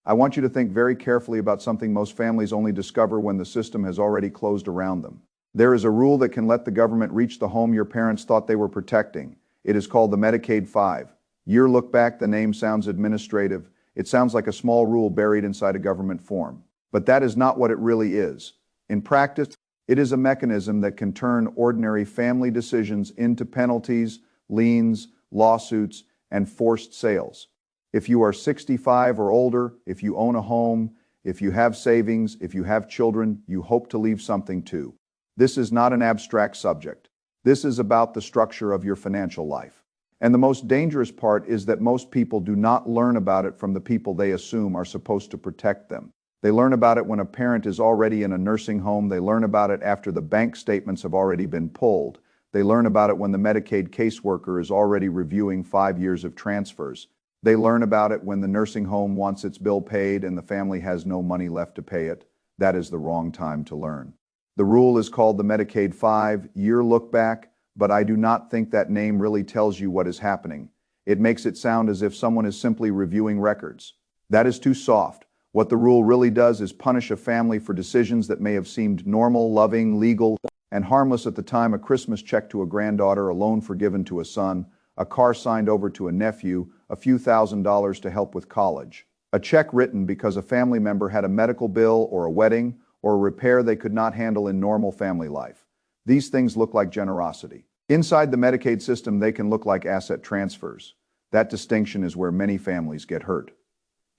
I want you to think very carefully about something most families only discover when the system has already closed around them. There is a rule that can let the government reach the home your parents thought they were protecting. It is called the Medicaid 5-year look-back. The name sounds administrative. It sounds like a small rule buried inside a government form. But that is not what it really is. In practice, it is a mechanism that can turn ordinary family decisions into penalties, liens, lawsuits, and forced sales. If you are 65 or older, if you own a home, if you have savings, if you have children, you hope to leave something too. This is not an abstract subject. This is about the structure of your financial life. And the most dangerous part is that most people do not learn about it from the people they assume are supposed to protect them. They learn about it when a parent is already in a nursing home. They learn about it after the bank statements have already been pulled. They learn about it when the Medicaid caseworker is already reviewing 5 years of transfers. They learn about it when the nursing home wants its bill paid and the family has no money left to pay it. That is the wrong time to learn. The rule is called the Medicaid 5-year look-back, but I do not think that name really tells you what is happening. It makes it sound as if someone is simply reviewing records. That is too soft. What the rule really does is punish a family for decisions that may have seemed normal, loving, legal, and harmless at the time: a Christmas check to a granddaughter, a loan forgiven to a son, a car signed over to a nephew, a few $1,000s to help with college, a check written because a family member had a medical bill or a wedding or a repair they could not handle in normal family life. These things look like generosity. Inside the Medicaid system, they can look like asset transfers. That distinction is where many families get hurt.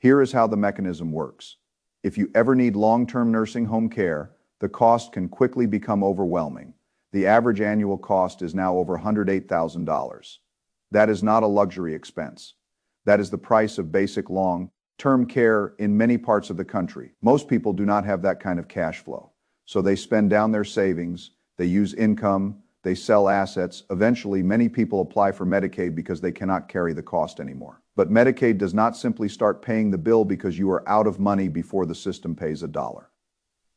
Here is how the mechanism works. If you ever need long-term nursing home care, the cost can quickly become overwhelming. The average annual cost is now over $108,000. That is not a luxury expense. That is the price of basic long-term care in many parts of the country. Most people do not have that kind of cash flow. So they spend down their savings, they use income, they sell assets. Eventually, many people apply for Medicaid because they cannot carry the cost anymore. But Medicaid does not simply start paying the bill because you are out of money before the system pays a dollar.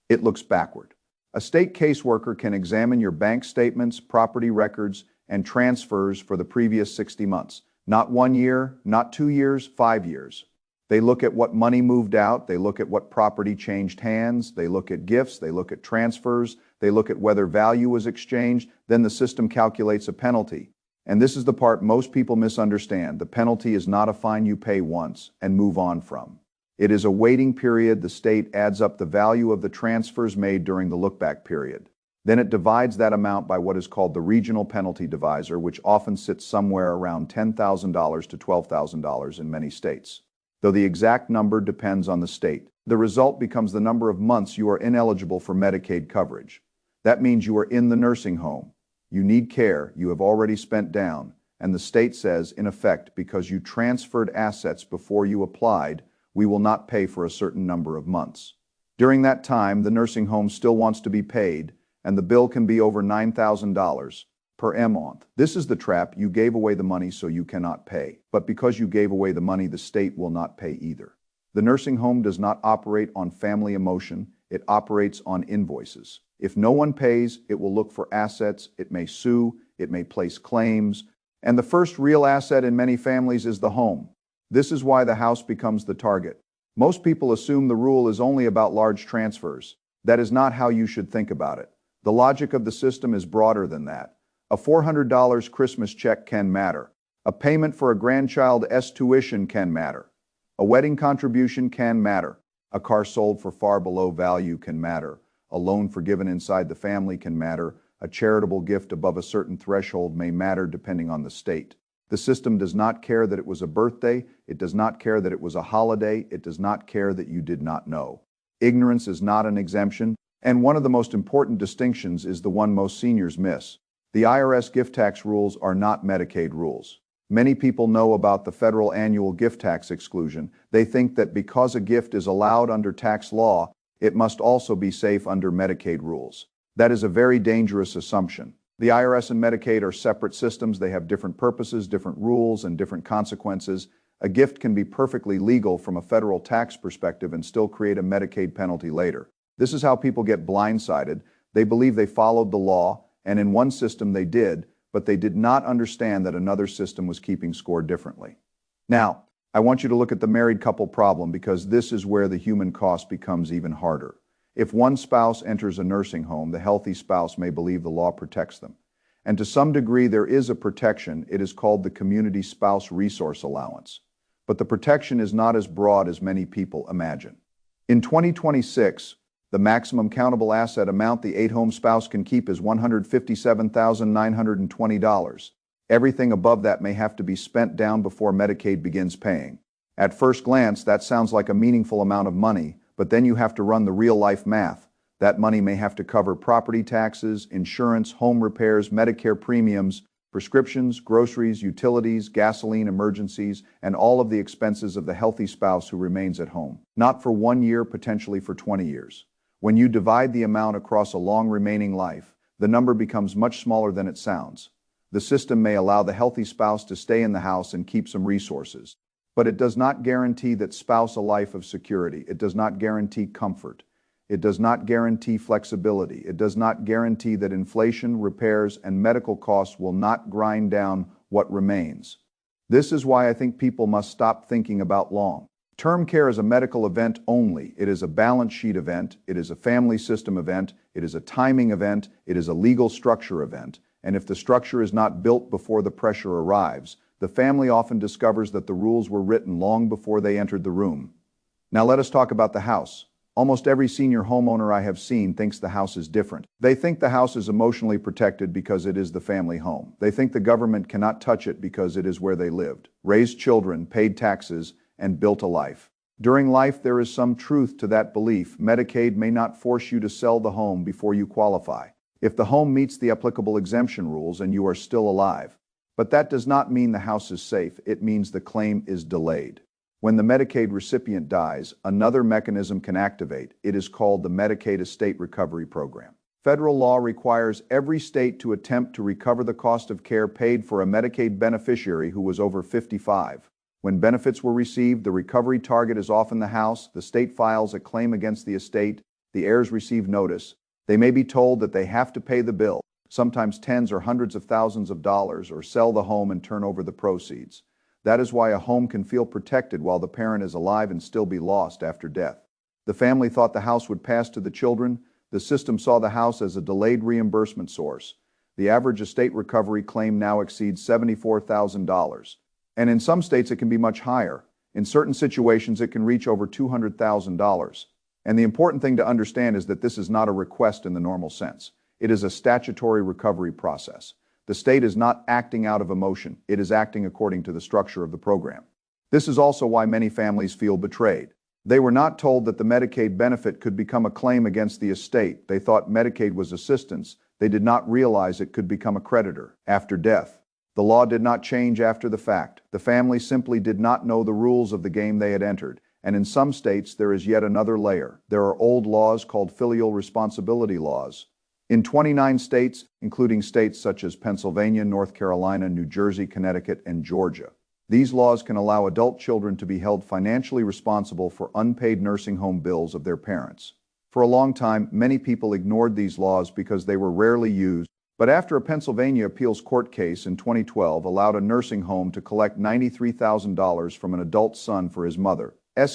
It looks backward. A state caseworker can examine your bank statements, property records, and transfers for the previous 60 months. Not 1 year, not 2 years, 5 years. They look at what money moved out, they look at what property changed hands, they look at gifts, they look at transfers, they look at whether value was exchanged. Then the system calculates a penalty. And this is the part most people misunderstand. The penalty is not a fine you pay once and move on from. It is a waiting period. The state adds up the value of the transfers made during the look-back period. Then it divides that amount by what is called the regional penalty divisor, which often sits somewhere around $10,000 to $12,000 in many states. Though the exact number depends on the state. The result becomes the number of months you are ineligible for Medicaid coverage. That means you are in the nursing home. You need care you have already spent down, and the state says, in effect, because you transferred assets before you applied, we will not pay for a certain number of months. During that time, the nursing home still wants to be paid, and the bill can be over $9,000 per month. This is the trap. You gave away the money so you cannot pay. But because you gave away the money, the state will not pay either. The nursing home does not operate on family emotion. It operates on invoices. If no one pays, it will look for assets. It may sue. It may place claims. And the first real asset in many families is the home. This is why the house becomes the target. Most people assume the rule is only about large transfers. That is not how you should think about it. The logic of the system is broader than that. A $400 Christmas check can matter. A payment for a grandchild's tuition can matter. A wedding contribution can matter. A car sold for far below value can matter. A loan forgiven inside the family can matter. A charitable gift above a certain threshold may matter depending on the state. The system does not care that it was a birthday. It does not care that it was a holiday. It does not care that you did not know. Ignorance is not an exemption. And one of the most important distinctions is the one most seniors miss. The IRS gift tax rules are not Medicaid rules. Many people know about the federal annual gift tax exclusion. They think that because a gift is allowed under tax law, it must also be safe under Medicaid rules. That is a very dangerous assumption. The IRS and Medicaid are separate systems. They have different purposes, different rules, and different consequences. A gift can be perfectly legal from a federal tax perspective and still create a Medicaid penalty later. This is how people get blindsided. They believe they followed the law, and in one system they did, but they did not understand that another system was keeping score differently. Now, I want you to look at the married couple problem because this is where the human cost becomes even harder. If one spouse enters a nursing home, the healthy spouse may believe the law protects them. And to some degree, there is a protection. It is called the Community Spouse Resource Allowance. But the protection is not as broad as many people imagine. In 2026, the maximum countable asset amount the 8-home spouse can keep is $157,920. Everything above that may have to be spent down before Medicaid begins paying. At first glance, that sounds like a meaningful amount of money, but then you have to run the real-life math. That money may have to cover property taxes, insurance, home repairs, Medicare premiums, prescriptions, groceries, utilities, gasoline, emergencies, and all of the expenses of the healthy spouse who remains at home. Not for 1 year, potentially for 20 years. When you divide the amount across a long remaining life, the number becomes much smaller than it sounds. The system may allow the healthy spouse to stay in the house and keep some resources, but it does not guarantee that spouse a life of security. It does not guarantee comfort. It does not guarantee flexibility. It does not guarantee that inflation, repairs, and medical costs will not grind down what remains. This is why I think people must stop thinking about long-term care as a medical event only. It is a balance sheet event. It is a family system event. It is a timing event. It is a legal structure event. And if the structure is not built before the pressure arrives, the family often discovers that the rules were written long before they entered the room. Now let us talk about the house. Almost every senior homeowner I have seen thinks the house is different. They think the house is emotionally protected because it is the family home. They think the government cannot touch it because it is where they lived, raised children, paid taxes, and built a life. During life, there is some truth to that belief. Medicaid may not force you to sell the home before you qualify, if the home meets the applicable exemption rules and you are still alive. But that does not mean the house is safe. It means the claim is delayed. When the Medicaid recipient dies, another mechanism can activate. It is called the Medicaid Estate Recovery Program. Federal law requires every state to attempt to recover the cost of care paid for a Medicaid beneficiary who was over 55. When benefits were received, the recovery target is often the house. The state files a claim against the estate. The heirs receive notice. They may be told that they have to pay the bill, sometimes tens or hundreds of thousands of dollars, or sell the home and turn over the proceeds. That is why a home can feel protected while the parent is alive and still be lost after death. The family thought the house would pass to the children. The system saw the house as a delayed reimbursement source. The average estate recovery claim now exceeds $74,000. And in some states, it can be much higher. In certain situations, it can reach over $200,000. And the important thing to understand is that this is not a request in the normal sense. It is a statutory recovery process. The state is not acting out of emotion. It is acting according to the structure of the program. This is also why many families feel betrayed. They were not told that the Medicaid benefit could become a claim against the estate. They thought Medicaid was assistance. They did not realize it could become a creditor after death. The law did not change after the fact. The family simply did not know the rules of the game they had entered. And in some states, there is yet another layer. There are old laws called filial responsibility laws. In 29 states, including states such as Pennsylvania, North Carolina, New Jersey, Connecticut, and Georgia, these laws can allow adult children to be held financially responsible for unpaid nursing home bills of their parents. For a long time, many people ignored these laws because they were rarely used, but after a Pennsylvania appeals court case in 2012 allowed a nursing home to collect $93,000 from an adult son for his mother's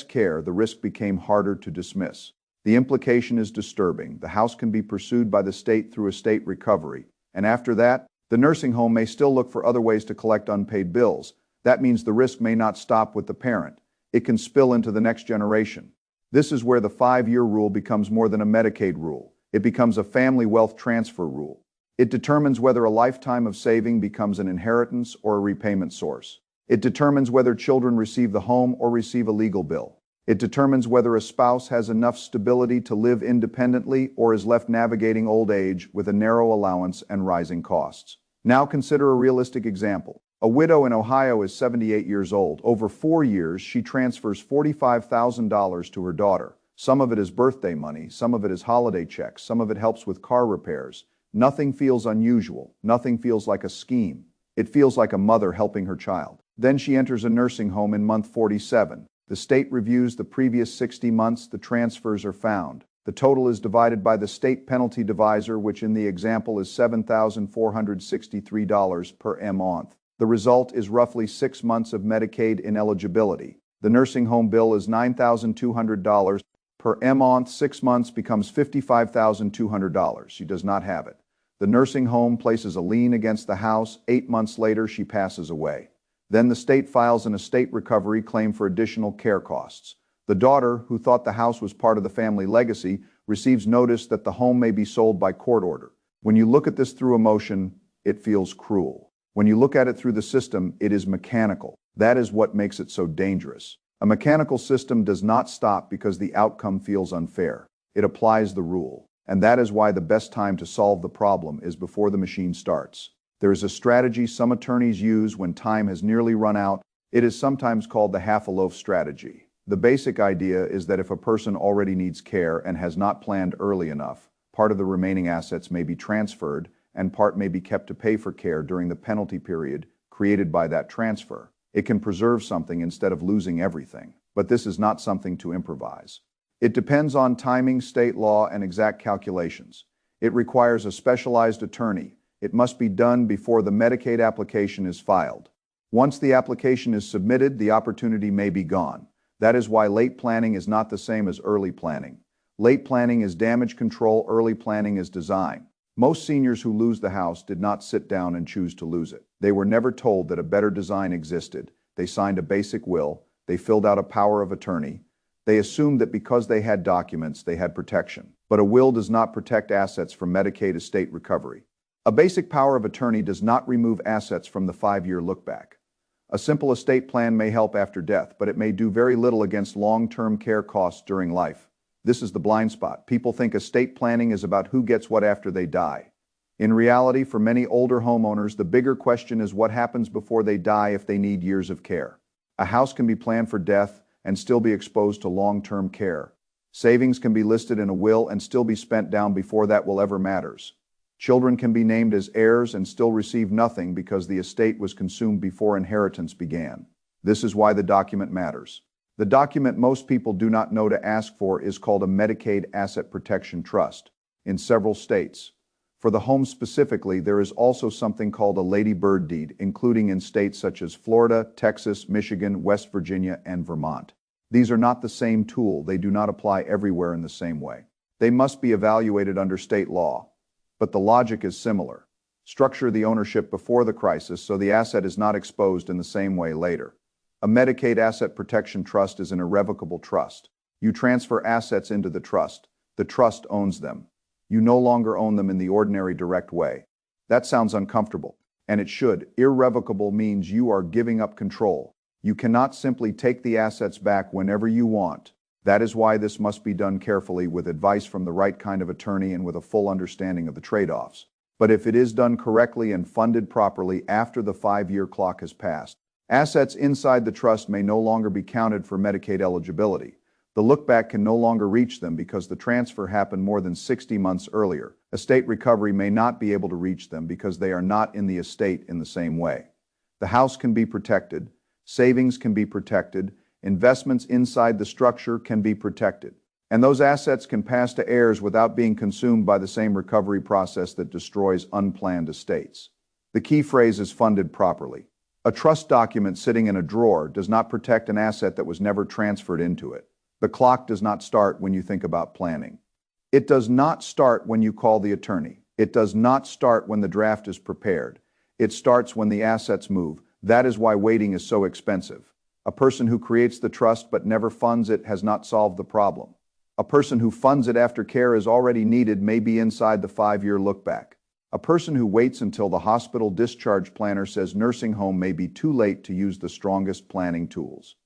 care, the risk became harder to dismiss. The implication is disturbing. The house can be pursued by the state through estate recovery. And after that, the nursing home may still look for other ways to collect unpaid bills. That means the risk may not stop with the parent. It can spill into the next generation. This is where the 5-year rule becomes more than a Medicaid rule. It becomes a family wealth transfer rule. It determines whether a lifetime of saving becomes an inheritance or a repayment source. It determines whether children receive the home or receive a legal bill. It determines whether a spouse has enough stability to live independently or is left navigating old age with a narrow allowance and rising costs. Now consider a realistic example. A widow in Ohio is 78 years old. Over 4 years, she transfers $45,000 to her daughter. Some of it is birthday money, some of it is holiday checks, some of it helps with car repairs. Nothing feels unusual. Nothing feels like a scheme. It feels like a mother helping her child. Then she enters a nursing home in month 47. The state reviews the previous 60 months. The transfers are found. The total is divided by the state penalty divisor, which in the example is $7,463 per month. The result is roughly 6 months of Medicaid ineligibility. The nursing home bill is $9,200 per month. 6 months becomes $55,200. She does not have it. The nursing home places a lien against the house. 8 months later, she passes away. Then the state files an estate recovery claim for additional care costs. The daughter, who thought the house was part of the family legacy, receives notice that the home may be sold by court order. When you look at this through emotion, it feels cruel. When you look at it through the system, it is mechanical. That is what makes it so dangerous. A mechanical system does not stop because the outcome feels unfair. It applies the rule. And that is why the best time to solve the problem is before the machine starts. There is a strategy some attorneys use when time has nearly run out. It is sometimes called the half-a-loaf strategy. The basic idea is that if a person already needs care and has not planned early enough, part of the remaining assets may be transferred and part may be kept to pay for care during the penalty period created by that transfer. It can preserve something instead of losing everything, but this is not something to improvise. It depends on timing, state law, and exact calculations. It requires a specialized attorney. It must be done before the Medicaid application is filed. Once the application is submitted, the opportunity may be gone. That is why late planning is not the same as early planning. Late planning is damage control, early planning is design. Most seniors who lose the house did not sit down and choose to lose it. They were never told that a better design existed. They signed a basic will. They filled out a power of attorney. They assumed that because they had documents, they had protection. But a will does not protect assets from Medicaid estate recovery. A basic power of attorney does not remove assets from the 5-year lookback. A simple estate plan may help after death, but it may do very little against long-term care costs during life. This is the blind spot. People think estate planning is about who gets what after they die. In reality, for many older homeowners, the bigger question is what happens before they die if they need years of care. A house can be planned for death and still be exposed to long-term care. Savings can be listed in a will and still be spent down before that will ever matters. Children can be named as heirs and still receive nothing because the estate was consumed before inheritance began. This is why the document matters. The document most people do not know to ask for is called a Medicaid Asset Protection Trust in several states. For the home specifically, there is also something called a Lady Bird deed, including in states such as Florida, Texas, Michigan, West Virginia, and Vermont. These are not the same tool. They do not apply everywhere in the same way. They must be evaluated under state law. But the logic is similar. Structure the ownership before the crisis so the asset is not exposed in the same way later. A Medicaid Asset Protection Trust is an irrevocable trust. You transfer assets into the trust. The trust owns them. You no longer own them in the ordinary direct way. That sounds uncomfortable, and it should. Irrevocable means you are giving up control. You cannot simply take the assets back whenever you want. That is why this must be done carefully with advice from the right kind of attorney and with a full understanding of the trade-offs. But if it is done correctly and funded properly after the 5-year clock has passed, assets inside the trust may no longer be counted for Medicaid eligibility. The lookback can no longer reach them because the transfer happened more than 60 months earlier. Estate recovery may not be able to reach them because they are not in the estate in the same way. The house can be protected, savings can be protected, investments inside the structure can be protected, and those assets can pass to heirs without being consumed by the same recovery process that destroys unplanned estates. The key phrase is funded properly. A trust document sitting in a drawer does not protect an asset that was never transferred into it. The clock does not start when you think about planning. It does not start when you call the attorney. It does not start when the draft is prepared. It starts when the assets move. That is why waiting is so expensive. A person who creates the trust but never funds it has not solved the problem. A person who funds it after care is already needed may be inside the 5-year lookback. A person who waits until the hospital discharge planner says nursing home may be too late to use the strongest planning tools.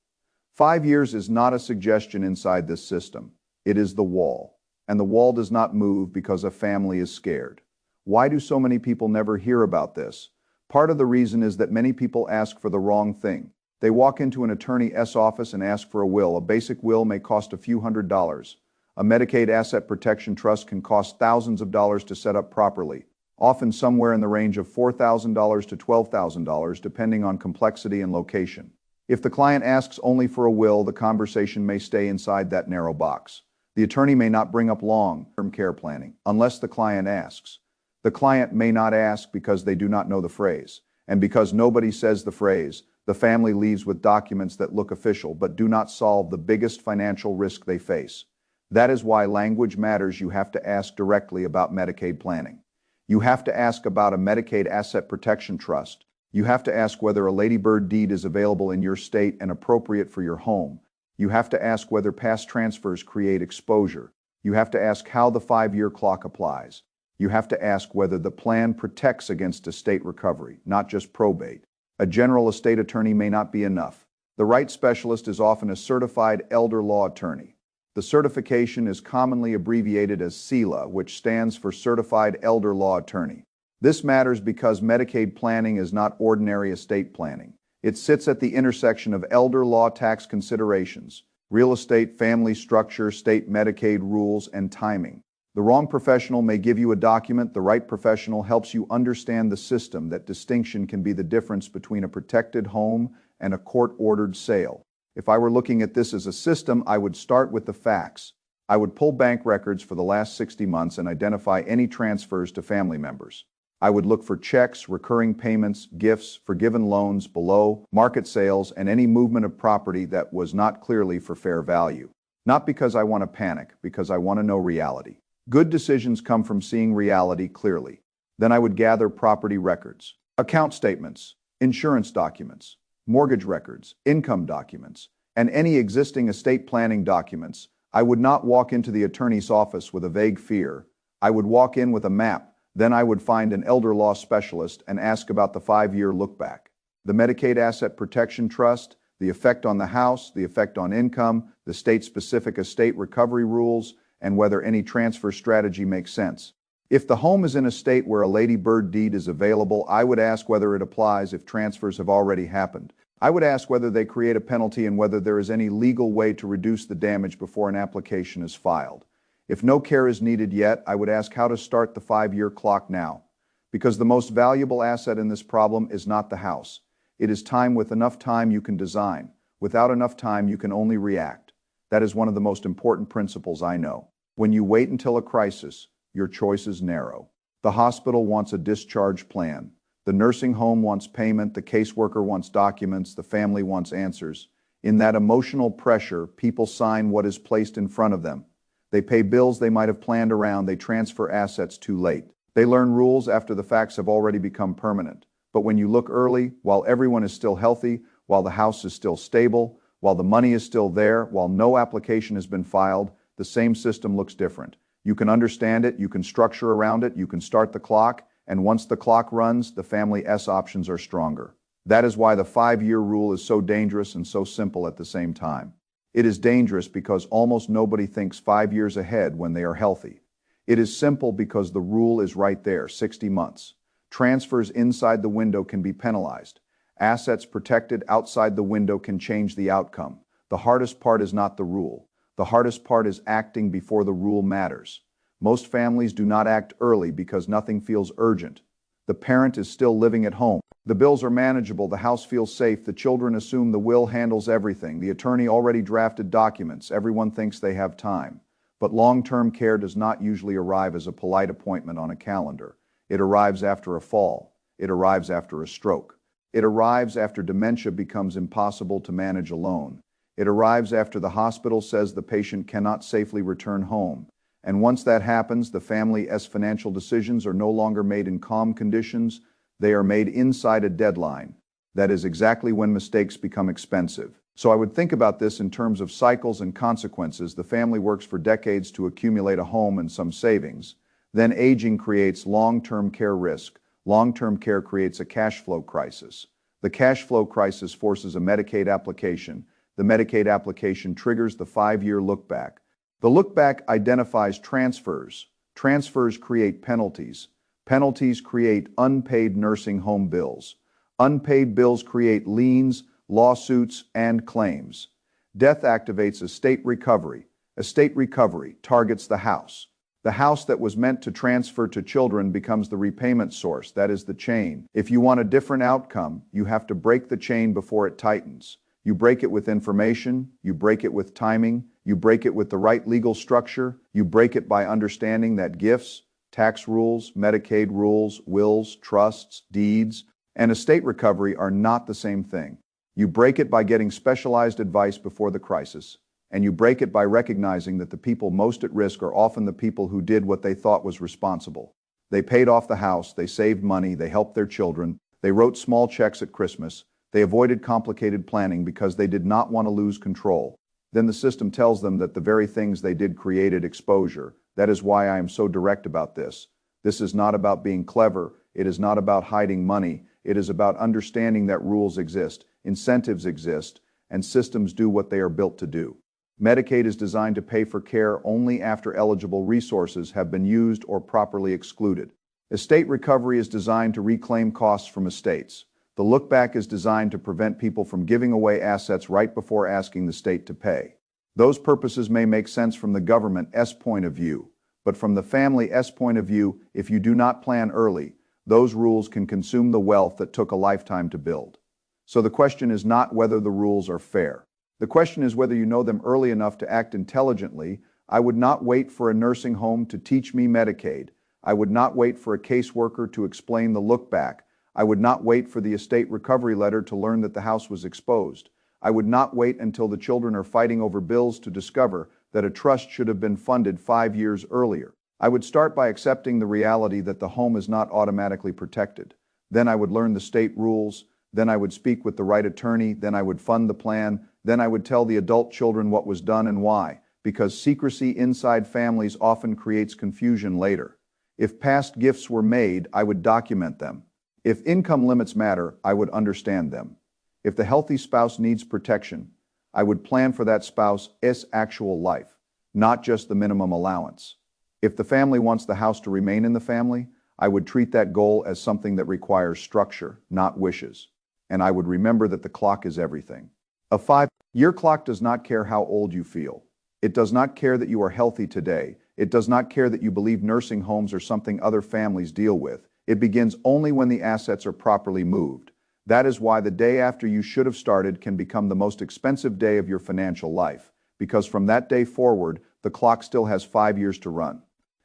5 years is not a suggestion inside this system. It is the wall. And the wall does not move because a family is scared. Why do so many people never hear about this? Part of the reason is that many people ask for the wrong thing. They walk into an attorney's office and ask for a will. A basic will may cost a few $100s. A Medicaid Asset Protection Trust can cost thousands of dollars to set up properly, often somewhere in the range of $4,000 to $12,000, depending on complexity and location. If the client asks only for a will, the conversation may stay inside that narrow box. The attorney may not bring up long-term care planning unless the client asks. The client may not ask because they do not know the phrase. And because nobody says the phrase, the family leaves with documents that look official but do not solve the biggest financial risk they face. That is why language matters. You have to ask directly about Medicaid planning. You have to ask about a Medicaid Asset Protection Trust. You have to ask whether a ladybird deed is available in your state and appropriate for your home. You have to ask whether past transfers create exposure. You have to ask how the 5-year clock applies. You have to ask whether the plan protects against estate recovery, not just probate. A general estate attorney may not be enough. The right specialist is often a certified elder law attorney. The certification is commonly abbreviated as CELA, which stands for Certified Elder Law Attorney. This matters because Medicaid planning is not ordinary estate planning. It sits at the intersection of elder law tax considerations, real estate, family structure, state Medicaid rules, and timing. The wrong professional may give you a document. The right professional helps you understand the system. That distinction can be the difference between a protected home and a court-ordered sale. If I were looking at this as a system, I would start with the facts. I would pull bank records for the last 60 months and identify any transfers to family members. I would look for checks, recurring payments, gifts, forgiven loans below, market sales, and any movement of property that was not clearly for fair value. Not because I want to panic, because I want to know reality. Good decisions come from seeing reality clearly. Then I would gather property records, account statements, insurance documents, mortgage records, income documents, and any existing estate planning documents. I would not walk into the attorney's office with a vague fear. I would walk in with a map. Then I would find an elder law specialist and ask about the 5-year look-back, the Medicaid Asset Protection Trust, the effect on the house, the effect on income, the state-specific estate recovery rules, and whether any transfer strategy makes sense. If the home is in a state where a ladybird deed is available, I would ask whether it applies if transfers have already happened. I would ask whether they create a penalty and whether there is any legal way to reduce the damage before an application is filed. If no care is needed yet, I would ask how to start the 5-year clock now. Because the most valuable asset in this problem is not the house. It is time. With enough time, you can design. Without enough time, you can only react. That is one of the most important principles I know. When you wait until a crisis, your choice is narrow. The hospital wants a discharge plan. The nursing home wants payment. The caseworker wants documents. The family wants answers. In that emotional pressure, people sign what is placed in front of them. They pay bills they might have planned around. They transfer assets too late. They learn rules after the facts have already become permanent. But when you look early, while everyone is still healthy, while the house is still stable, while the money is still there, while no application has been filed, the same system looks different. You can understand it, you can structure around it, you can start the clock, and once the clock runs, the family S options are stronger. That is why the 5-year rule is so dangerous and so simple at the same time. It is dangerous because almost nobody thinks 5 years ahead when they are healthy. It is simple because the rule is right there, 60 months. Transfers inside the window can be penalized. Assets protected outside the window can change the outcome. The hardest part is not the rule. The hardest part is acting before the rule matters. Most families do not act early because nothing feels urgent. The parent is still living at home. The bills are manageable. The house feels safe. The children assume the will handles everything. The attorney already drafted documents. Everyone thinks they have time. But long-term care does not usually arrive as a polite appointment on a calendar. It arrives after a fall. It arrives after a stroke. It arrives after dementia becomes impossible to manage alone. It arrives after the hospital says the patient cannot safely return home. And once that happens, the family's financial decisions are no longer made in calm conditions. They are made inside a deadline. That is exactly when mistakes become expensive. So I would think about this in terms of cycles and consequences. The family works for decades to accumulate a home and some savings. Then aging creates long-term care risk. Long-term care creates a cash flow crisis. The cash flow crisis forces a Medicaid application. The Medicaid application triggers the 5-year look-back. The look-back identifies transfers. Transfers create penalties. Penalties create unpaid nursing home bills. Unpaid bills create liens, lawsuits, and claims. Death activates estate recovery. Estate recovery targets the house. The house that was meant to transfer to children becomes the repayment source. That is the chain. If you want a different outcome, you have to break the chain before it tightens. You break it with information, you break it with timing, you break it with the right legal structure, you break it by understanding that gifts, tax rules, Medicaid rules, wills, trusts, deeds, and estate recovery are not the same thing. You break it by getting specialized advice before the crisis, and you break it by recognizing that the people most at risk are often the people who did what they thought was responsible. They paid off the house, they saved money, they helped their children, they wrote small checks at Christmas, they avoided complicated planning because they did not want to lose control. Then the system tells them that the very things they did created exposure. That is why I am so direct about this. This is not about being clever. It is not about hiding money. It is about understanding that rules exist, incentives exist, and systems do what they are built to do. Medicaid is designed to pay for care only after eligible resources have been used or properly excluded. Estate recovery is designed to reclaim costs from estates. The lookback is designed to prevent people from giving away assets right before asking the state to pay. Those purposes may make sense from the government's point of view, but from the family's point of view, if you do not plan early, those rules can consume the wealth that took a lifetime to build. So the question is not whether the rules are fair. The question is whether you know them early enough to act intelligently. I would not wait for a nursing home to teach me Medicaid. I would not wait for a caseworker to explain the lookback. I would not wait for the estate recovery letter to learn that the house was exposed. I would not wait until the children are fighting over bills to discover that a trust should have been funded 5 years earlier. I would start by accepting the reality that the home is not automatically protected. Then I would learn the state rules. Then I would speak with the right attorney. Then I would fund the plan. Then I would tell the adult children what was done and why, because secrecy inside families often creates confusion later. If past gifts were made, I would document them. If income limits matter, I would understand them. If the healthy spouse needs protection, I would plan for that spouse's actual life, not just the minimum allowance. If the family wants the house to remain in the family, I would treat that goal as something that requires structure, not wishes. And I would remember that the clock is everything. A 5-year clock does not care how old you feel. It does not care that you are healthy today. It does not care that you believe nursing homes are something other families deal with. It begins only when the assets are properly moved. That is why the day after you should have started can become the most expensive day of your financial life, because from that day forward, the clock still has 5 years to run.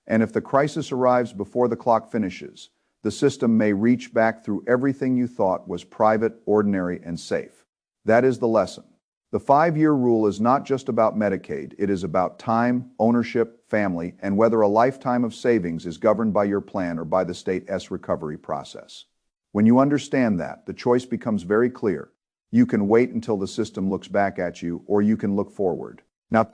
And if the crisis arrives before the clock finishes, the system may reach back through everything you thought was private, ordinary, and safe. That is the lesson. The 5-year rule is not just about Medicaid. It is about time, ownership, family, and whether a lifetime of savings is governed by your plan or by the state's recovery process. When you understand that, the choice becomes very clear. You can wait until the system looks back at you, or you can look forward. Now,